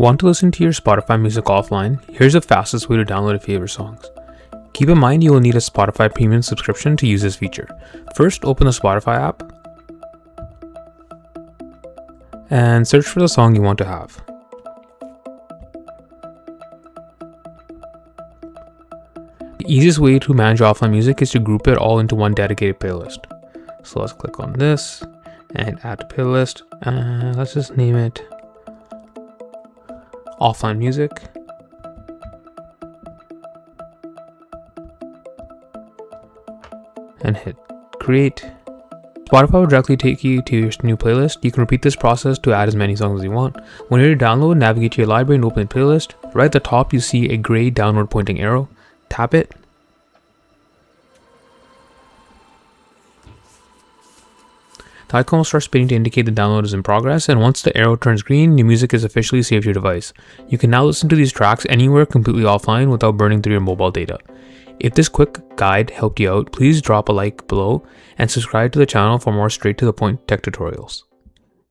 Want to listen to your Spotify music offline? Here's the fastest way to download your favorite songs. Keep in mind you will need a Spotify premium subscription to use this feature. First, open the Spotify app and search for the song you want to have. The easiest way to manage offline music is to group it all into one dedicated playlist. So let's click on this and add to playlist, and let's just name it offline music. And hit create. Spotify will directly take you to your new playlist. You can repeat this process to add as many songs as you want. When you're ready to download, navigate to your library and open the playlist. Right at the top, you see a gray downward pointing arrow. Tap it. The icon will start spinning to indicate the download is in progress, and once the arrow turns green, your music is officially saved to your device. You can now listen to these tracks anywhere completely offline without burning through your mobile data. If this quick guide helped you out, please drop a like below and subscribe to the channel for more straight to the point tech tutorials.